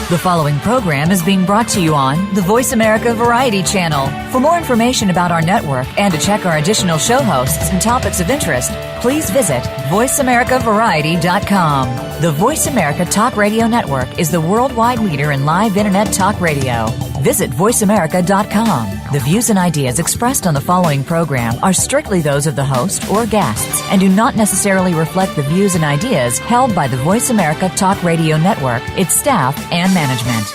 The following program is being brought to you on the Voice America Variety Channel. For more information about our network and to check our additional show hosts and topics of interest, please visit voiceamericavariety.com. The Voice America Talk Radio Network is the worldwide leader in live Internet talk radio. Visit voiceamerica.com. The views and ideas expressed on the following program are strictly those of the host or guests and do not necessarily reflect the views and ideas held by the Voice America Talk Radio Network, its staff, and management.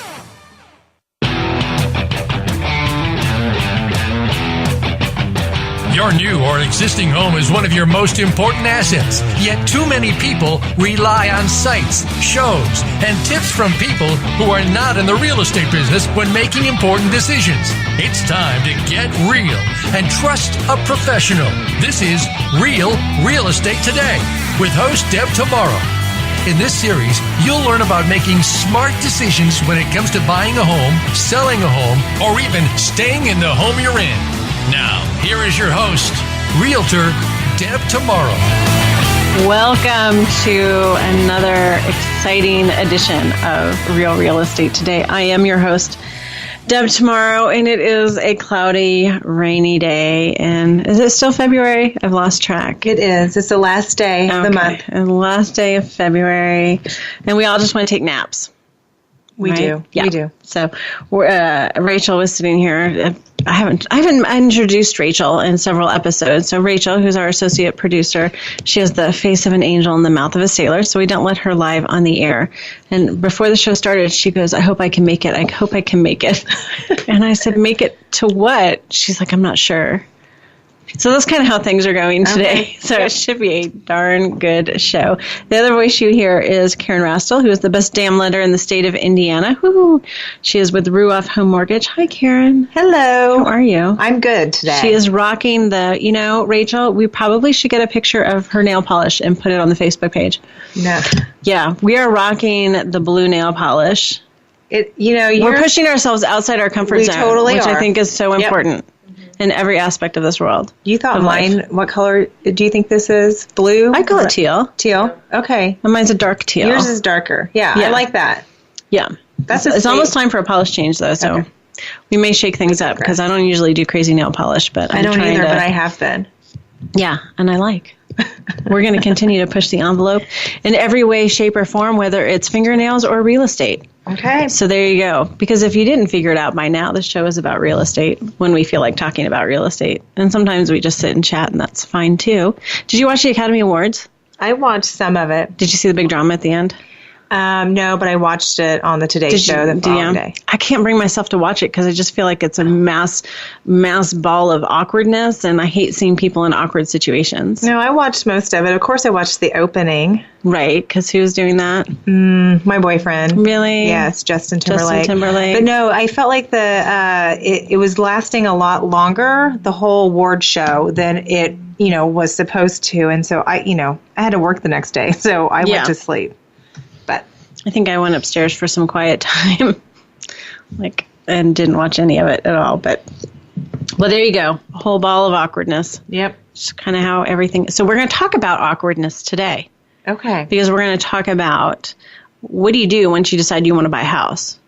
Your new or existing home is one of your most important assets, yet too many people rely on sites, shows, and tips from people who are not in the real estate business when making important decisions. It's time to get real and trust a professional. This is Real Estate Today with host Deb Tomaro. In this series, you'll learn about making smart decisions when it comes to buying a home, selling a home, or even staying in the home you're in. Now, here is your host, Realtor Deb Tomaro. Welcome to another exciting edition of Real Estate Today. I am your host, Deb Tomaro, and it is a cloudy, rainy day. And is it still February? I've lost track. It is. It's the last day of the month. And the last day of February. And we all just want to take naps. We do. Yeah. We do. So Rachel was sitting here. I haven't introduced Rachel in several episodes. So Rachel, who's our associate producer, she has the face of an angel and the mouth of a sailor, so we don't let her live on the air. And before the show started, she goes, I hope I can make it. I hope I can make it. And I said, make it to what? She's like, I'm not sure. So that's kind of how things are going today. Okay. So It should be a darn good show. The other voice you hear is Karen Rastel, who is the best dam lender in the state of Indiana. Woo-hoo. She is with Ruoff Home Mortgage. Hi, Karen. Hello. How are you? I'm good today. She is rocking Rachel, we probably should get a picture of her nail polish and put it on the Facebook page. No. Yeah, we are rocking the blue nail polish. We're pushing ourselves outside our comfort zone, totally which are. I think is so important. In every aspect of this world. You thought mine, what color do you think this is? Blue? I call it teal. Teal? Okay. And mine's a dark teal. Yours is darker. Yeah. I like that. Yeah. It's almost time for a polish change, though, so we may shake things up because I don't usually do crazy nail polish, but I don't either, but I have been. Yeah, and I like. We're going to continue to push the envelope in every way, shape, or form, whether it's fingernails or real estate. Okay. So there you go. Because if you didn't figure it out by now, this show is about real estate when we feel like talking about real estate. And sometimes we just sit and chat, and that's fine, too. Did you watch the Academy Awards? I watched some of it. Did you see the big drama at the end? No, but I watched it on the Today Show the following day. I can't bring myself to watch it because I just feel like it's a mass ball of awkwardness, and I hate seeing people in awkward situations. No, I watched most of it. Of course, I watched the opening. Right, because who's doing that? My boyfriend. Really? Yes, Justin Timberlake. But no, I felt like it was lasting a lot longer, the whole award show, than it was supposed to, and so I had to work the next day, so I went to sleep. But I think I went upstairs for some quiet time, and didn't watch any of it at all. But well, there you go, a whole ball of awkwardness. Yep, it's kind of how everything. So we're going to talk about awkwardness today. Okay, because we're going to talk about what do you do once you decide you want to buy a house,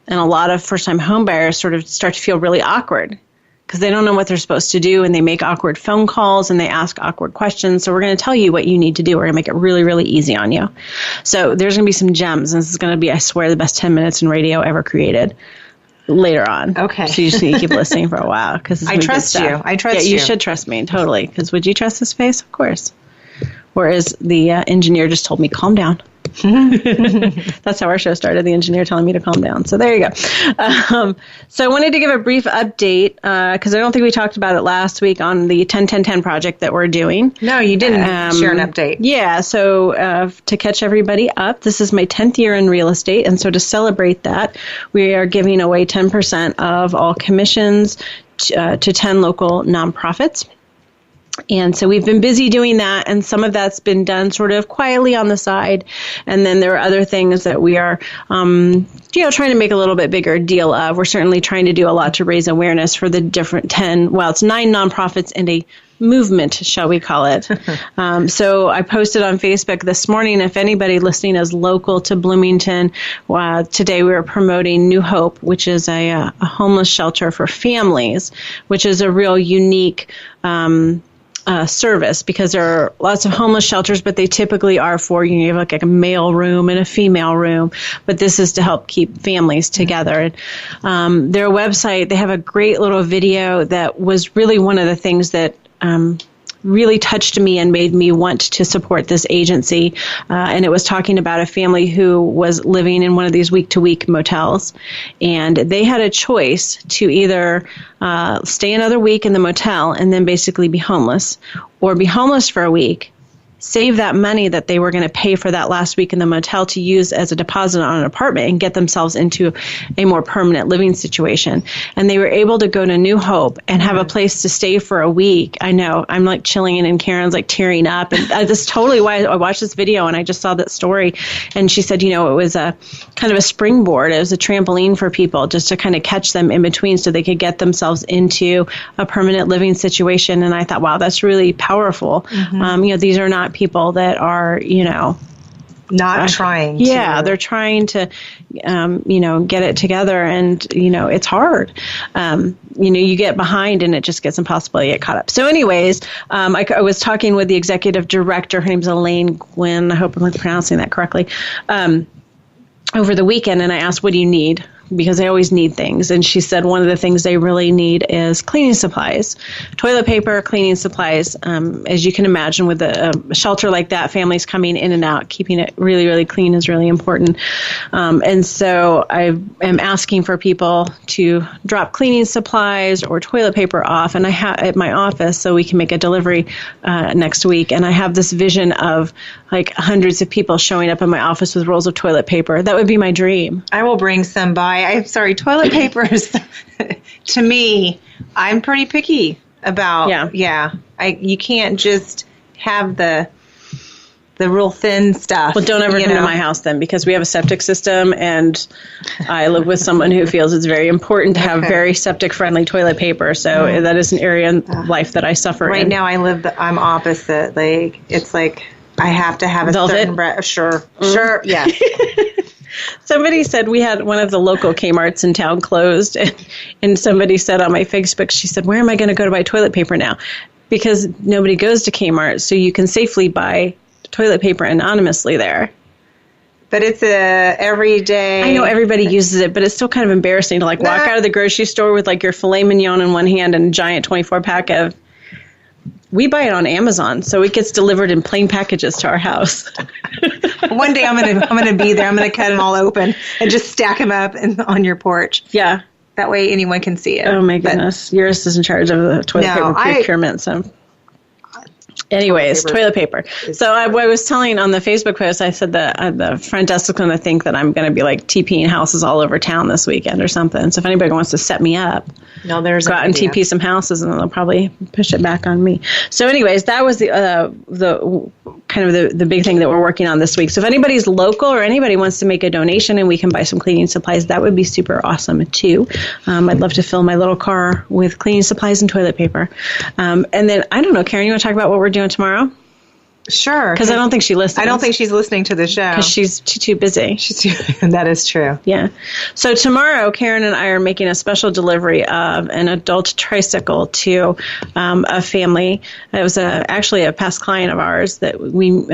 and a lot of first-time home buyers sort of start to feel really awkward. Because they don't know what they're supposed to do, and they make awkward phone calls, and they ask awkward questions. So we're going to tell you what you need to do. We're going to make it really, really easy on you. So there's going to be some gems, and this is going to be, I swear, the best 10 minutes in radio ever created later on. Okay. So you just need to keep listening for a while. I trust you. I trust you. Yeah, you should trust me, totally. Because would you trust this face? Of course. Whereas the engineer just told me, calm down. That's how our show started, the engineer telling me to calm down. So there you go. So I wanted to give a brief update because I don't think we talked about it last week on the 10-10-10 project that we're doing. No, you didn't share an update. Yeah, so to catch everybody up, this is my 10th year in real estate, and so to celebrate that, we are giving away 10% of all commissions to 10 local nonprofits. And so we've been busy doing that, and some of that's been done sort of quietly on the side. And then there are other things that we are, trying to make a little bit bigger deal of. We're certainly trying to do a lot to raise awareness for the different 9 nonprofits and a movement, shall we call it. So I posted on Facebook this morning, if anybody listening is local to Bloomington, today we were promoting New Hope, which is a homeless shelter for families, which is a real unique service, because there are lots of homeless shelters, but they typically are for, you have like a male room and a female room, but this is to help keep families together. And their website, they have a great little video that was really one of the things that really touched me and made me want to support this agency. And it was talking about a family who was living in one of these week-to-week motels. And they had a choice to either stay another week in the motel and then basically be homeless, or be homeless for a week, save that money that they were going to pay for that last week in the motel to use as a deposit on an apartment and get themselves into a more permanent living situation. And they were able to go to New Hope and have a place to stay for a week. I know, I'm like chilling, and Karen's like tearing up. And that's totally why I watched this video, and I just saw that story. And she said, it was a kind of a springboard. It was a trampoline for people just to kind of catch them in between so they could get themselves into a permanent living situation. And I thought, wow, that's really powerful. These are not people that are, not trying to. They're trying to, get it together, and, it's hard. You get behind and it just gets impossible to get caught up. So anyways, I was talking with the executive director. Her name's Elaine Gwynn. I hope I'm pronouncing that correctly. Over the weekend, and I asked, what do you need? Because they always need things. And she said one of the things they really need is cleaning supplies, toilet paper, cleaning supplies. As you can imagine, with a shelter like that, families coming in and out, keeping it really, really clean is really important. And so I am asking for people to drop cleaning supplies or toilet paper off, and I have at my office so we can make a delivery next week. And I have this vision of like hundreds of people showing up in my office with rolls of toilet paper. That would be my dream. I will bring some by. I'm sorry, toilet paper is, to me, I'm pretty picky about. You can't just have the real thin stuff. Well, don't ever come to my house then, because we have a septic system, and I live with someone who feels it's very important to have very septic-friendly toilet paper. So that is an area in life that I suffer in. Right now, I'm opposite. Like, it's like I have to have a certain breath. Sure, yeah. Somebody said we had one of the local Kmart's in town closed, and somebody said on my Facebook, she said, where am I going to go to buy toilet paper now? Because nobody goes to Kmart, so you can safely buy toilet paper anonymously there. But it's a everyday. I know everybody uses it, but it's still kind of embarrassing to walk out of the grocery store with your filet mignon in one hand and a giant 24-pack of. We buy it on Amazon, so it gets delivered in plain packages to our house. One day I'm gonna be there. I'm gonna cut them all open and just stack them up on your porch. Yeah, that way anyone can see it. Oh my goodness, yours is in charge of the toilet paper procurement. So, anyways, toilet paper. So I was telling on the Facebook post, I said that the front desk is going to think that I'm going to be TPing houses all over town this weekend or something. So if anybody wants to set me up, go out and TP some houses, and then they'll probably push it back on me. So anyways, that was the kind of the big thing that we're working on this week. So if anybody's local or anybody wants to make a donation and we can buy some cleaning supplies, that would be super awesome too. I'd love to fill my little car with cleaning supplies and toilet paper. And then, I don't know, Karen, you want to talk about what we're doing tomorrow? Sure. Because I don't think she listens. I don't think she's listening to the show. Because she's too busy. That is true. Yeah. So tomorrow, Karen and I are making a special delivery of an adult tricycle to a family. It was actually a past client of ours, a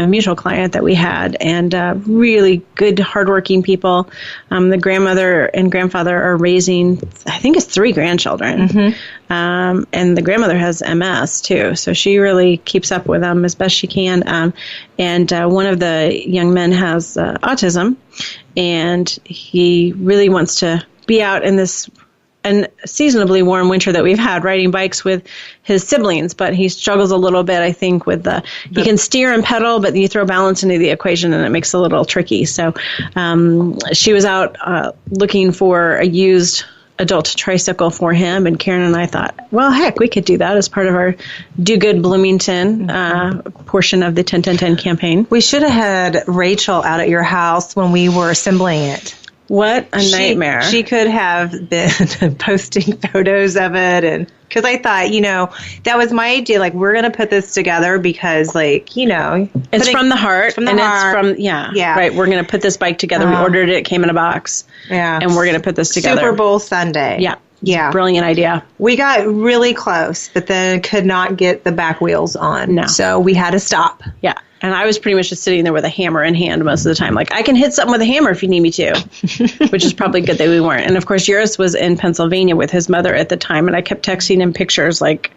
mutual client that we had, and really good, hardworking people. The grandmother and grandfather are raising, I think it's 3 grandchildren. Mm-hmm. And the grandmother has MS too, so she really keeps up with them as best she can. And one of the young men has autism, and he really wants to be out in this unseasonably warm winter that we've had riding bikes with his siblings, but he struggles a little bit, I think, with he can steer and pedal, but you throw balance into the equation and it makes it a little tricky. So she was out looking for a used adult tricycle for him, and Karen and I thought, well, heck, we could do that as part of our Do Good Bloomington portion of the 10-10-10 campaign. We should have had Rachel out at your house when we were assembling it. What a nightmare. She could have been posting photos of it, and because I thought, that was my idea. Like, we're going to put this together because, like, it's from the heart. From the heart. It's from, right. We're going to put this bike together. We ordered it. It came in a box. Yeah. And we're going to put this together. Super Bowl Sunday. Yeah. Yeah. Brilliant idea. We got really close, but then could not get the back wheels on. No. So we had to stop. Yeah. And I was pretty much just sitting there with a hammer in hand most of the time. Like, I can hit something with a hammer if you need me to, which is probably good that we weren't. And, of course, Yuris was in Pennsylvania with his mother at the time, and I kept texting him pictures like,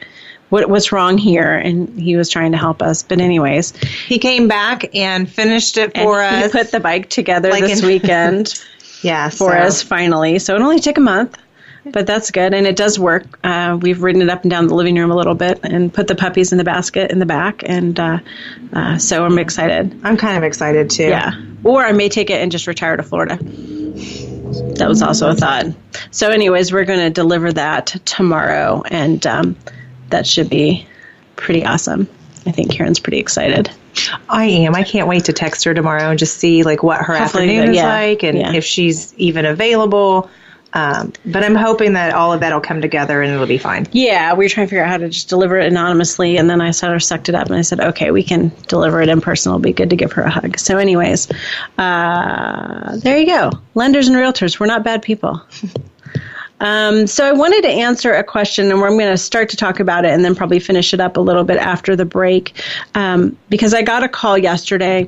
what's wrong here? And he was trying to help us. But anyways. He came back and finished it for us. He put the bike together this weekend for us, finally. So it only took a month. But that's good, and it does work. We've ridden it up and down the living room a little bit and put the puppies in the basket in the back, and so I'm excited. I'm kind of excited, too. Yeah. Or I may take it and just retire to Florida. That was also a thought. So anyways, we're going to deliver that tomorrow, and that should be pretty awesome. I think Karen's pretty excited. I am. I can't wait to text her tomorrow and just see like what her afternoon is like and if she's even available. But I'm hoping that all of that will come together and it'll be fine. Yeah, we were trying to figure out how to just deliver it anonymously, and then I sort of sucked it up and I said, okay, we can deliver it in person. It'll be good to give her a hug. So anyways, there you go. Lenders and realtors, we're not bad people. So I wanted to answer a question, and I'm going to start to talk about it and then probably finish it up a little bit after the break, because I got a call yesterday.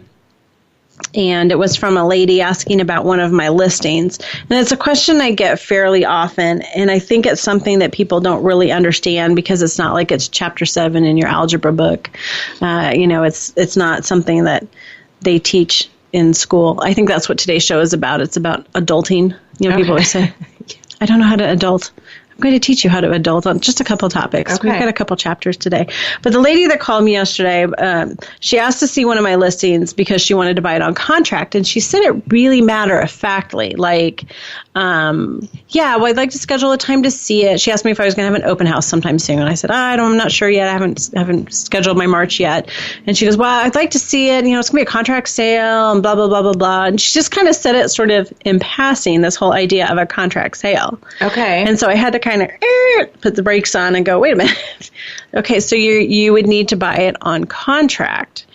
And it was from a lady asking about one of my listings. And it's a question I get fairly often. And I think it's something that people don't really understand because it's not like it's chapter 7 in your algebra book. It's not something that they teach in school. I think that's what today's show is about. It's about adulting. People always say, I don't know how to adult. I'm going to teach you how to adult on just a couple topics. Okay. We've got a couple chapters today. But the lady that called me yesterday, she asked to see one of my listings because she wanted to buy it on contract. And she said it really matter-of-factly, like, I'd like to schedule a time to see it. She asked me if I was going to have an open house sometime soon. And I said, I'm not sure yet. I haven't scheduled my March yet. And she goes, well, I'd like to see it. It's going to be a contract sale and blah, blah, blah, blah, blah. And she just kind of said it sort of in passing, this whole idea of a contract sale. Okay. And so I had to kind of put the brakes on and go, wait a minute. Okay, so you would need to buy it on contract.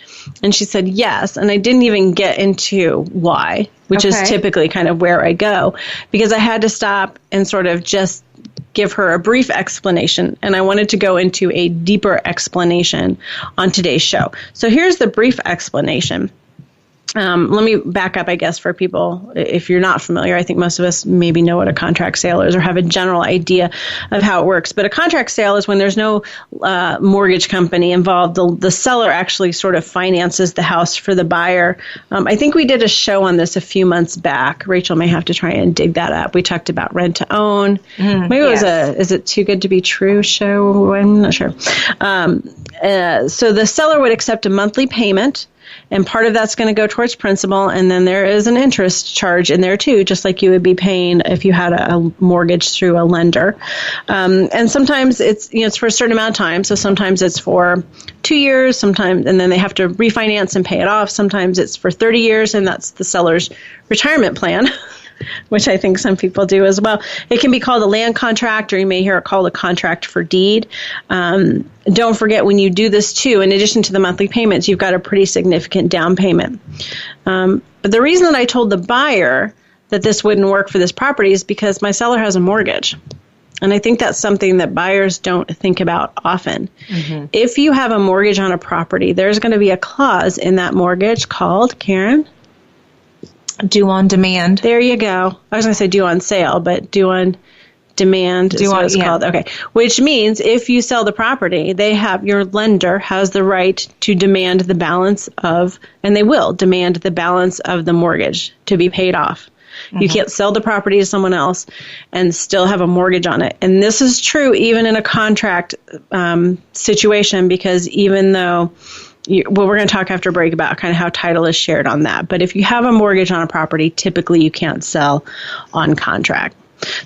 And she said yes. And I didn't even get into why, which is typically kind of where I go, because I had to stop and sort of just give her a brief explanation. And I wanted to go into a deeper explanation on today's show. So here's the brief explanation. Let me back up, I guess, for people. If you're not familiar, I think most of us maybe know what a contract sale is or have a general idea of how it works. But a contract sale is when there's no mortgage company involved. The seller actually sort of finances the house for the buyer. I think we did a show on this a few months back. Rachel may have to try and dig that up. We talked about rent to own. Maybe it was Is It Too Good to Be True show? I'm not sure. So the seller would accept a monthly payment. And part of that's going to go towards principal, and then there is an interest charge in there too, just like you would be paying if you had a mortgage through a lender. And sometimes it's for a certain amount of time. So sometimes it's for 2 years, and then they have to refinance and pay it off. Sometimes it's for 30 years, and that's the seller's retirement plan. Which I think some people do as well. It can be called a land contract, or you may hear it called a contract for deed. Don't forget, when you do this too, in addition to the monthly payments, you've got a pretty significant down payment. But the reason that I told the buyer that this wouldn't work for this property is because my seller has a mortgage. And I think that's something that buyers don't think about often. Mm-hmm. If you have a mortgage on a property, there's going to be a clause in that mortgage called, Karen? Due on demand. There you go. I was going to say due on sale, but due on demand is what it's called. Okay. Which means if you sell the property, your lender has the right to demand the balance of, and they will demand the balance of the mortgage to be paid off. Mm-hmm. You can't sell the property to someone else and still have a mortgage on it. And this is true even in a contract situation, because even though we're going to talk after break about kind of how title is shared on that. But if you have a mortgage on a property, typically you can't sell on contract.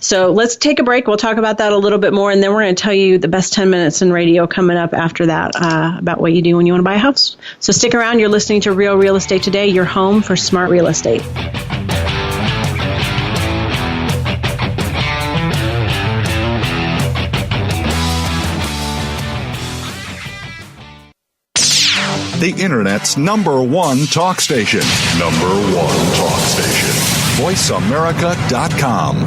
So let's take a break. We'll talk about that a little bit more, and then we're going to tell you the best 10 minutes in radio coming up after that about what you do when you want to buy a house. So stick around. You're listening to Real Real Estate Today, your home for smart real estate. the Internet's #1 talk station. #1 talk station. VoiceAmerica.com.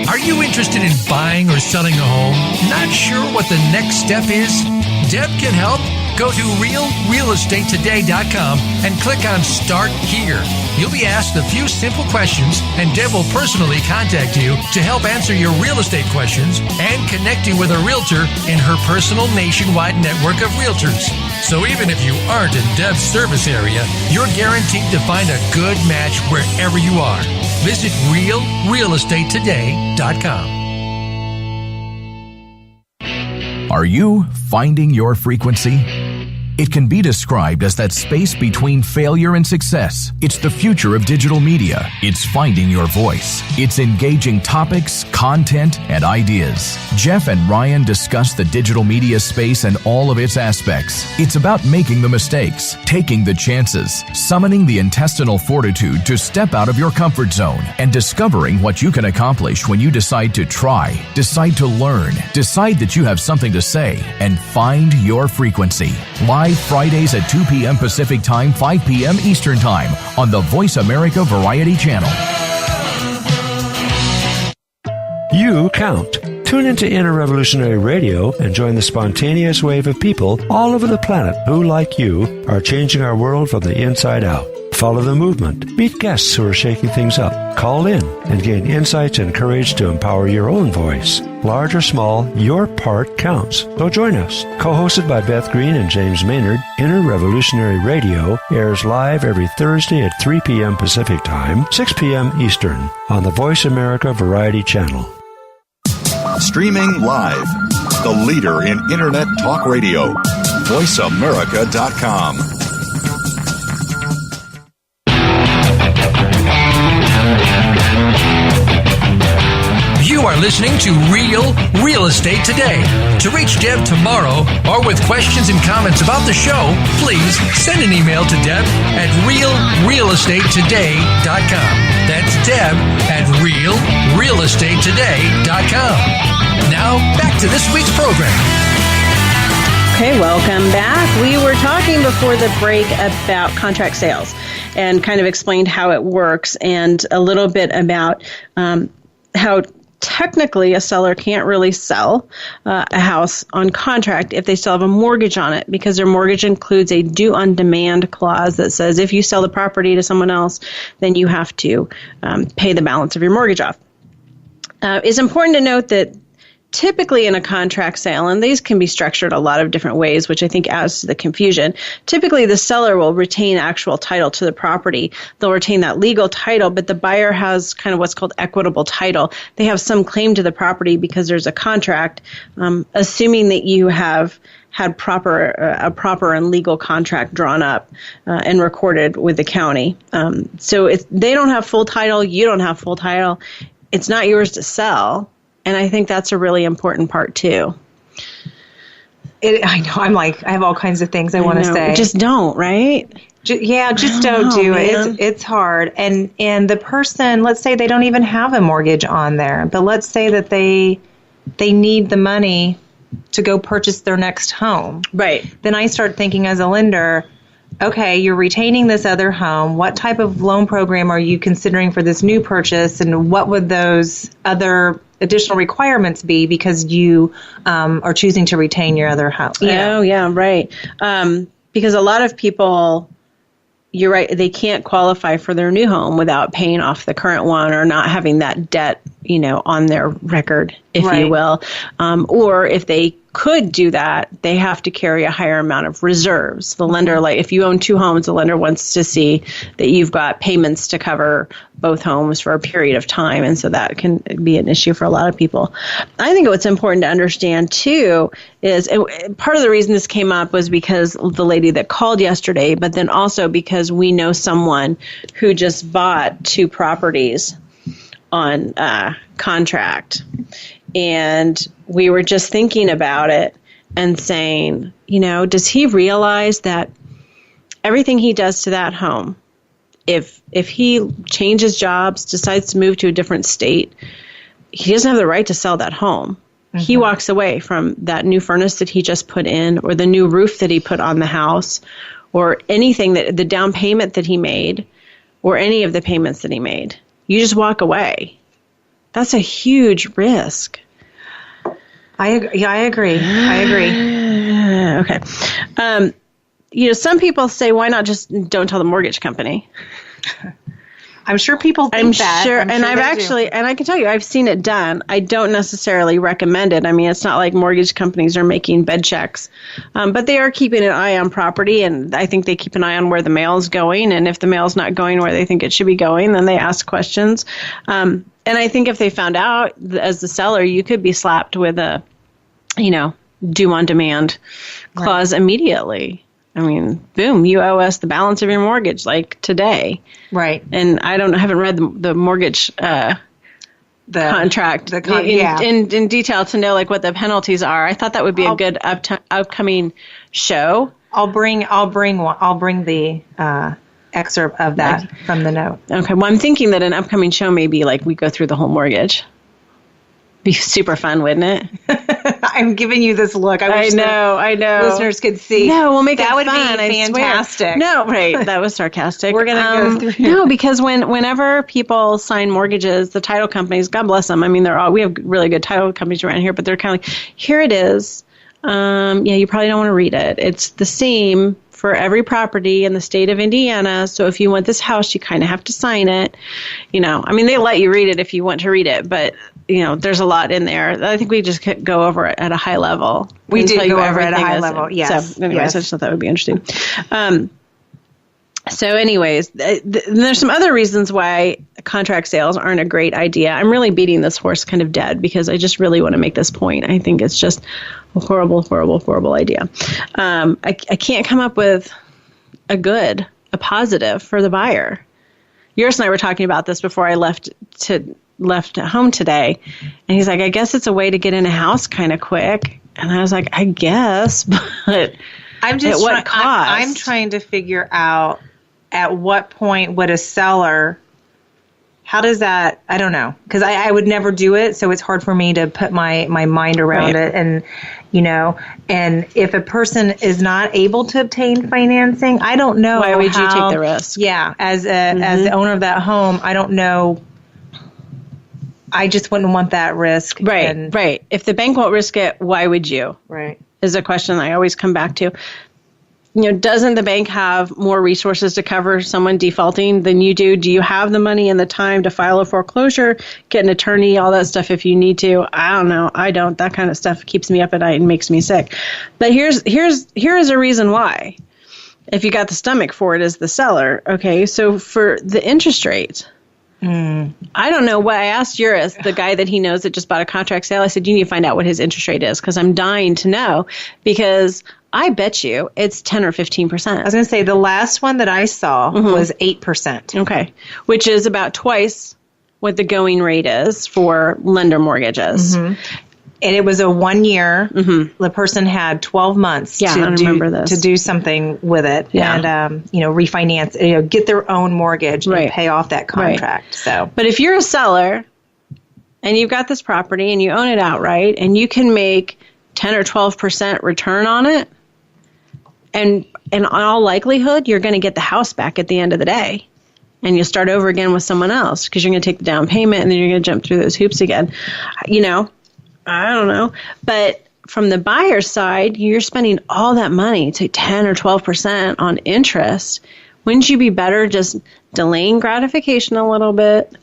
Are you interested in buying or selling a home? Not sure what the next step is? Deb can help. Go to realrealestatetoday.com and click on Start Here. You'll be asked a few simple questions, and Deb will personally contact you to help answer your real estate questions and connect you with a realtor in her personal nationwide network of realtors. So even if you aren't in Deb's service area, you're guaranteed to find a good match wherever you are. Visit realrealestatetoday.com. Are you finding your frequency? It can be described as that space between failure and success. It's the future of digital media. It's finding your voice. It's engaging topics, content, and ideas. Jeff and Ryan discuss the digital media space and all of its aspects. It's about making the mistakes, taking the chances, summoning the intestinal fortitude to step out of your comfort zone, and discovering what you can accomplish when you decide to try, decide to learn, decide that you have something to say, and find your frequency. Live Fridays at 2 p.m. Pacific Time, 5 p.m. Eastern Time on the Voice America Variety Channel. You count. Tune into Inner Revolutionary Radio and join the spontaneous wave of people all over the planet who, like you, are changing our world from the inside out. Follow the movement. Meet guests who are shaking things up. Call in and gain insights and courage to empower your own voice. Large or small, your part counts. So join us. Co-hosted by Beth Green and James Maynard, Inner Revolutionary Radio airs live every Thursday at 3 p.m. Pacific Time, 6 p.m. Eastern on the Voice America Variety Channel. Streaming live. The leader in Internet talk radio. VoiceAmerica.com. You are listening to Real Estate Today. To reach Deb Tomaro or with questions and comments about the show, please send an email to Deb at realrealestatetoday.com. That's Deb at realrealestatetoday.com. Now, back to this week's program. Okay, welcome back. We were talking before the break about contract sales and kind of explained how it works and a little bit about how technically a seller can't really sell a house on contract if they still have a mortgage on it, because their mortgage includes a due on demand clause that says if you sell the property to someone else, then you have to pay the balance of your mortgage off. It's important to note that typically in a contract sale, and these can be structured a lot of different ways, which I think adds to the confusion, typically the seller will retain actual title to the property. They'll retain that legal title, but the buyer has kind of what's called equitable title. They have some claim to the property because there's a contract, assuming that you have had a proper and legal contract drawn up and recorded with the county. So if they don't have full title, you don't have full title, it's not yours to sell. And I think that's a really important part, too. I know. I have all kinds of things I want to say. Just don't, right? Just don't do it. It's hard. And the person, let's say they don't even have a mortgage on there, but let's say that they need the money to go purchase their next home. Right. Then I start thinking as a lender, okay, you're retaining this other home. What type of loan program are you considering for this new purchase? And what would those other additional requirements be because you are choosing to retain your other home? Yeah, right. Because a lot of people, you're right, they can't qualify for their new home without paying off the current one or not having that debt, on their record, if you will. Or if they could do that, they have to carry a higher amount of reserves. The lender, like if you own two homes, the lender wants to see that you've got payments to cover both homes for a period of time. And so that can be an issue for a lot of people. I think what's important to understand too is part of the reason this came up was because the lady that called yesterday, but then also because we know someone who just bought two properties on contract. And we were just thinking about it and saying, does he realize that everything he does to that home, if he changes jobs, decides to move to a different state, he doesn't have the right to sell that home. he walks away from that new furnace that he just put in, or the new roof that he put on the house, or anything that the down payment that he made, or any of the payments that he made. You just walk away. That's a huge risk. I agree. Okay. Some people say, why not just don't tell the mortgage company? I'm sure people think that. And I can tell you, I've seen it done. I don't necessarily recommend it. I mean, it's not like mortgage companies are making bed checks, but they are keeping an eye on property, and I think they keep an eye on where the mail is going. And if the mail is not going where they think it should be going, then they ask questions. And I think if they found out, as the seller, you could be slapped with a, due on demand clause immediately. I mean, boom, you owe us the balance of your mortgage, like today. Right. And I haven't read the mortgage contract in detail to know like what the penalties are. I thought that would be a good upcoming show. I'll bring the excerpt of that from the note. Okay. Well, I'm thinking that an upcoming show may be like we go through the whole mortgage. Be super fun, wouldn't it? I'm giving you this look. I know. Listeners could see. No, we'll make that it would fun, be fantastic. No, right. That was sarcastic. We're going to go through. No, because whenever people sign mortgages, the title companies, God bless them. I mean, we have really good title companies around here, but they're kind of like, here it is. You probably don't want to read it. It's the same for every property in the state of Indiana. So if you want this house, you kind of have to sign it. I mean, they let you read it if you want to read it, but there's a lot in there. I think we just could go over it at a high level. We did go over it at a high level, yes. So anyways, I just thought that would be interesting. So anyways, there's some other reasons why contract sales aren't a great idea. I'm really beating this horse kind of dead because I just really want to make this point. I think it's just a horrible, horrible, horrible idea. I can't come up with a positive for the buyer. Yours and I were talking about this before I left at home today, and he's like, I guess it's a way to get in a house kind of quick. And I was like, I guess, but at what cost? I'm trying to figure out at what point would a seller, how does that, I don't know, because I would never do it, so it's hard for me to put my mind around it. And, and if a person is not able to obtain financing, I don't know. Why would you take the risk? Yeah, as the owner of that home, I don't know. I just wouldn't want that risk. Right, right. If the bank won't risk it, why would you? Right. Is a question I always come back to. Doesn't the bank have more resources to cover someone defaulting than you do? Do you have the money and the time to file a foreclosure, get an attorney, all that stuff if you need to? I don't know. I don't. That kind of stuff keeps me up at night and makes me sick. But here is a reason why. If you got the stomach for it as the seller, okay, so for the interest rate, I don't know what I asked Juris, the guy that he knows that just bought a contract sale. I said, you need to find out what his interest rate is because I'm dying to know because I bet you it's 10 or 15%. I was going to say the last one that I saw was 8%. Okay. Which is about twice what the going rate is for lender mortgages. And it was a 1 year. The person had 12 months to do something with it and, refinance, get their own mortgage and pay off that contract. Right. So, but if you're a seller and you've got this property and you own it outright and you can make 10 or 12% return on it, and in all likelihood, you're going to get the house back at the end of the day. And you'll start over again with someone else because you're going to take the down payment and then you're going to jump through those hoops again. I don't know. But from the buyer's side, you're spending all that money, to 10 or 12% on interest. Wouldn't you be better just delaying gratification a little bit,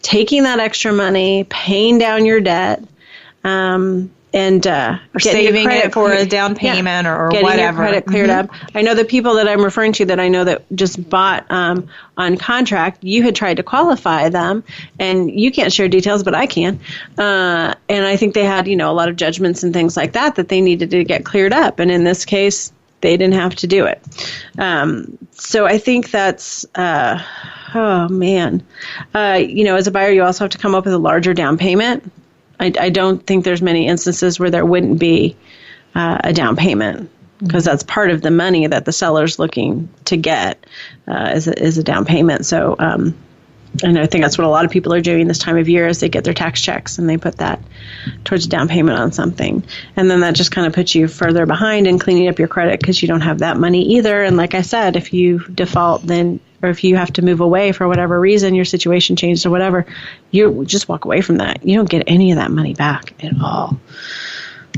taking that extra money, paying down your debt, and or saving it for a down payment or getting whatever. Your credit cleared up. I know the people that I'm referring to that I know that just bought on contract, you had tried to qualify them, and you can't share details, but I can. And I think they had, a lot of judgments and things like that they needed to get cleared up. And in this case, they didn't have to do it. So I think that's, oh man. As a buyer, you also have to come up with a larger down payment. I don't think there's many instances where there wouldn't be a down payment because that's part of the money that the seller's looking to get is a down payment. So And I think that's what a lot of people are doing this time of year is they get their tax checks and they put that towards a down payment on something. And then that just kind of puts you further behind in cleaning up your credit because you don't have that money either. And like I said, if you default, then, or if you have to move away for whatever reason, your situation changed or whatever, you just walk away from that. You don't get any of that money back at all.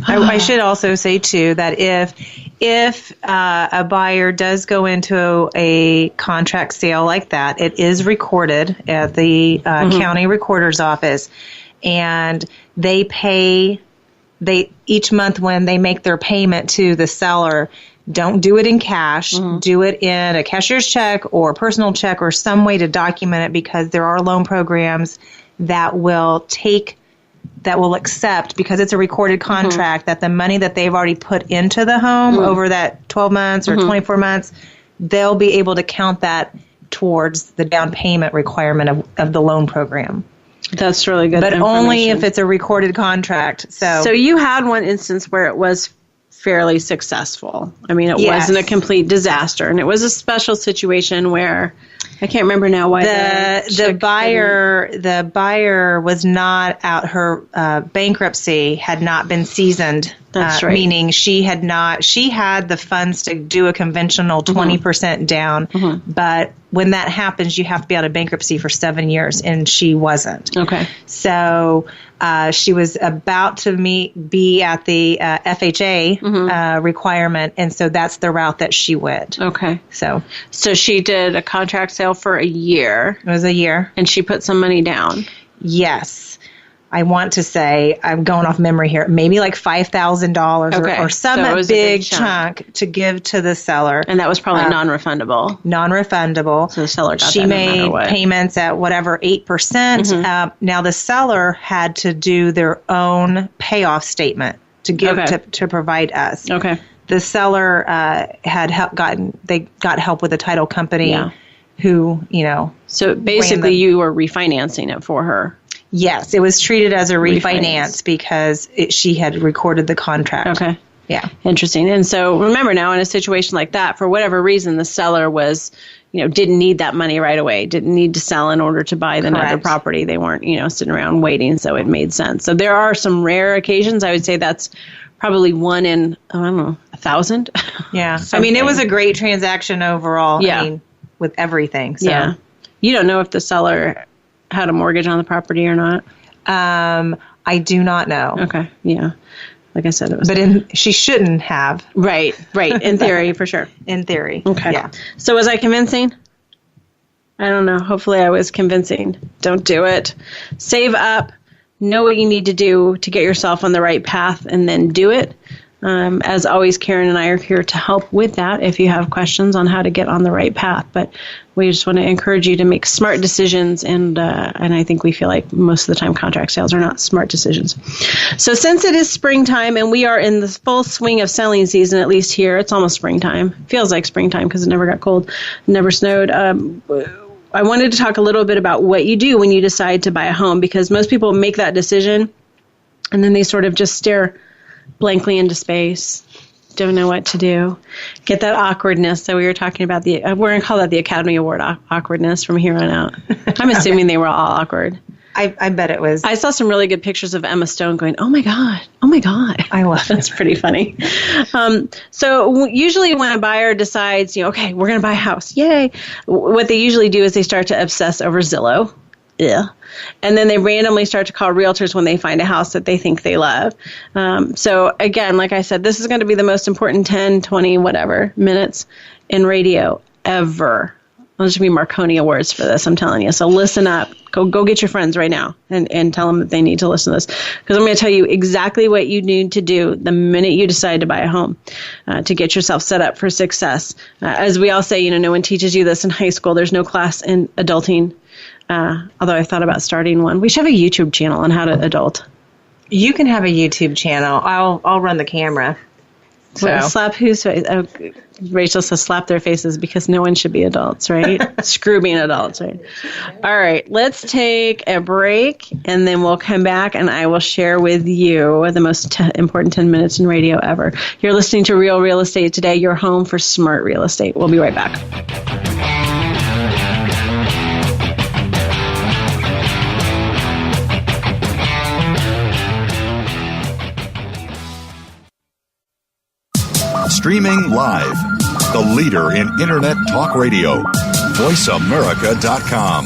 I should also say, too, that if a buyer does go into a contract sale like that, it is recorded at the county recorder's office, and they pay each month when they make their payment to the seller. Don't do it in cash. Do it in a cashier's check or personal check or some way to document it, because there are loan programs that will accept, because it's a recorded contract, that the money that they've already put into the home over that 12 months or 24 months, they'll be able to count that towards the down payment requirement of the loan program. That's really good. But only if it's a recorded contract. So you had one instance where it was fairly successful. I mean, it wasn't a complete disaster, and it was a special situation where I can't remember now why the buyer was not out. Her bankruptcy had not been seasoned. That's right. Meaning she had the funds to do a conventional 20% down, but when that happens, you have to be out of bankruptcy for 7 years, and she wasn't. Okay. So she was about to be at the FHA requirement, and so that's the route that she went. Okay. So she did a contract sale for a year. It was a year. And she put some money down. Yes. I want to say, I'm going off memory here, maybe like $5,000 or some big chunk to give to the seller. And that was probably non-refundable. Non-refundable. So the seller got she that made no matter what. payments at whatever 8%. Now the seller had to do their own payoff statement to give to provide us. Okay. The seller got help with the title company who, So basically you were refinancing it for her. Yes, it was treated as a refinance because she had recorded the contract. Okay. Yeah. Interesting. And so remember now, in a situation like that, for whatever reason, the seller was, didn't need that money right away, didn't need to sell in order to buy the other property. They weren't, sitting around waiting, so it made sense. So there are some rare occasions. I would say that's probably one in, 1,000. Yeah. I mean, it was a great transaction overall. Yeah. I mean, with everything. So. Yeah. You don't know if the seller had a mortgage on the property or not? I do not know. Okay. Yeah. Like I said, it was. But she shouldn't have. Right. In theory, for sure. In theory. Okay. Yeah. So was I convincing? I don't know. Hopefully I was convincing. Don't do it. Save up. Know what you need to do to get yourself on the right path, and then do it. As always, Karen and I are here to help with that if you have questions on how to get on the right path. But we just want to encourage you to make smart decisions, and I think we feel like most of the time contract sales are not smart decisions. So since it is springtime and we are in the full swing of selling season, at least here, it's almost springtime. Feels like springtime because it never got cold, never snowed. I wanted to talk a little bit about what you do when you decide to buy a home, because most people make that decision and then they sort of just stare blankly into space, don't know what to do, get that awkwardness. So we were talking about we're going to call that the Academy Award awkwardness from here on out. I'm assuming they were all awkward. I bet it was. I saw some really good pictures of Emma Stone going, oh my God. I love That's pretty funny. So usually when a buyer decides, okay, we're going to buy a house, yay, what they usually do is they start to obsess over Zillow. Yeah. And then they randomly start to call realtors when they find a house that they think they love. So again, like I said, this is going to be the most important 10, 20, whatever minutes in radio ever. There's going to be Marconi Awards for this, I'm telling you. So listen up. Go get your friends right now and tell them that they need to listen to this. Because I'm going to tell you exactly what you need to do the minute you decide to buy a home to get yourself set up for success. As we all say, no one teaches you this in high school. There's no class in adulting. Although I thought about starting one. We should have a YouTube channel on how to adult. You can have a YouTube channel. I'll run the camera. So well, slap whose face? Oh, Rachel says slap their faces because no one should be adults, right? Screw being adults, right? All right, let's take a break and then we'll come back and I will share with you the most important 10 minutes in radio ever. You're listening to Real Real Estate Today, your home for smart real estate. We'll be right back. Streaming live. The leader in Internet talk radio. VoiceAmerica.com.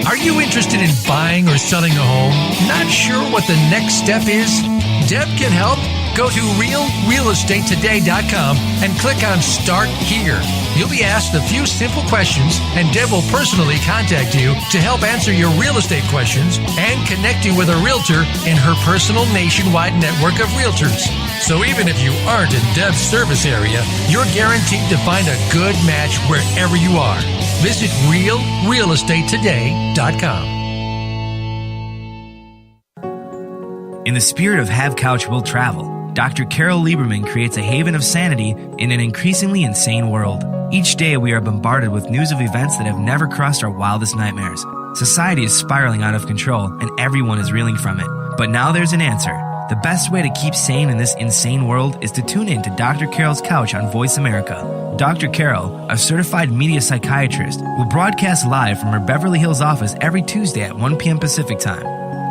Are you interested in buying or selling a home? Not sure what the next step is? Deb can help. Go to realrealestatetoday.com and click on Start Here. You'll be asked a few simple questions, and Deb will personally contact you to help answer your real estate questions and connect you with a realtor in her personal nationwide network of realtors. So even if you aren't in Deb's service area, you're guaranteed to find a good match wherever you are. Visit realrealestatetoday.com. In the spirit of Have Couch Will Travel, Dr. Carol Lieberman creates a haven of sanity in an increasingly insane world. Each day we are bombarded with news of events that have never crossed our wildest nightmares. Society is spiraling out of control and everyone is reeling from it. But now there's an answer. The best way to keep sane in this insane world is to tune in to Dr. Carol's Couch on Voice America. Dr. Carol, a certified media psychiatrist, will broadcast live from her Beverly Hills office every Tuesday at 1 p.m. Pacific Time.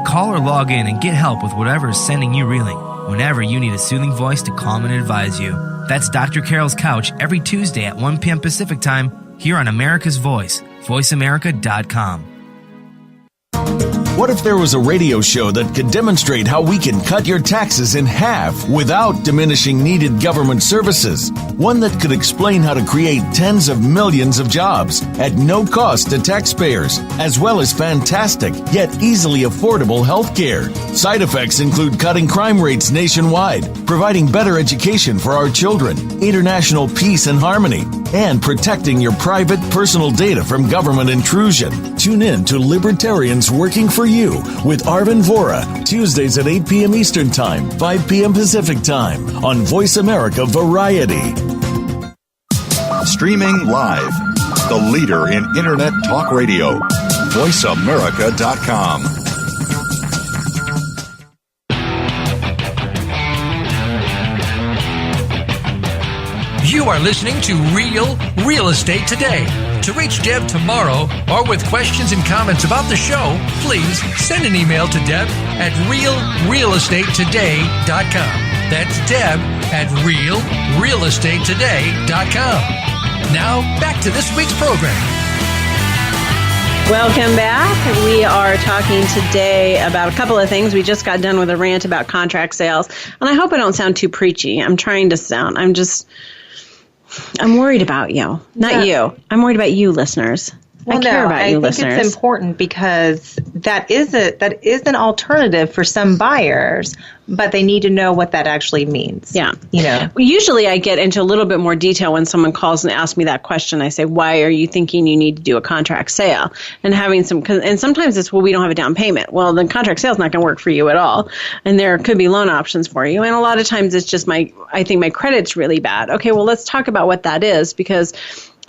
Call or log in and get help with whatever is sending you reeling, whenever you need a soothing voice to calm and advise you. That's Dr. Carol's Couch every Tuesday at 1 p.m. Pacific Time here on America's Voice, VoiceAmerica.com. What if there was a radio show that could demonstrate how we can cut your taxes in half without diminishing needed government services? One that could explain how to create tens of millions of jobs at no cost to taxpayers, as well as fantastic yet easily affordable health care. Side effects include cutting crime rates nationwide, providing better education for our children, international peace and harmony, and protecting your private personal data from government intrusion. Tune in to Libertarians Working for You with Arvin Vora, Tuesdays at 8 p.m. Eastern Time, 5 p.m. Pacific Time on Voice America Variety. Streaming live. The leader in Internet talk radio. VoiceAmerica.com. You are listening to Real Estate Today. To reach Deb Tomaro or with questions and comments about the show, please send an email to Deb at realrealestatetoday.com. That's Deb at realrealestatetoday.com. Now, back to this week's program. Welcome back. We are talking today about a couple of things. We just got done with a rant about contract sales, and I hope I don't sound too preachy. I'm worried about you, not you. I'm worried about you, listeners. Well, I care about you, listeners. I think it's important because that is an alternative for some buyers, but they need to know what that actually means. Yeah. Well, usually I get into a little bit more detail when someone calls and asks me that question. I say, why are you thinking you need to do a contract sale? And and sometimes it's, well, we don't have a down payment. Well, the contract sale is not going to work for you at all. And there could be loan options for you. And a lot of times it's just I think my credit's really bad. Okay, well, let's talk about what that is, because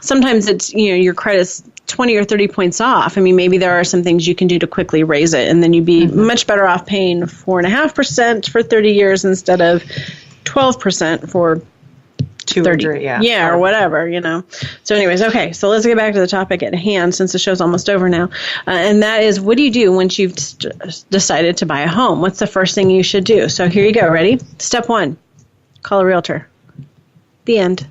sometimes it's, your credit's 20 or 30 points off. I mean, maybe there are some things you can do to quickly raise it, and then you'd be much better off paying 4.5% for 30 years instead of 12% for 30. Or whatever, So anyways, okay, so let's get back to the topic at hand since the show's almost over now. And that is, what do you do once you've decided to buy a home? What's the first thing you should do? So here you go. Ready? Step 1, call a realtor. The end.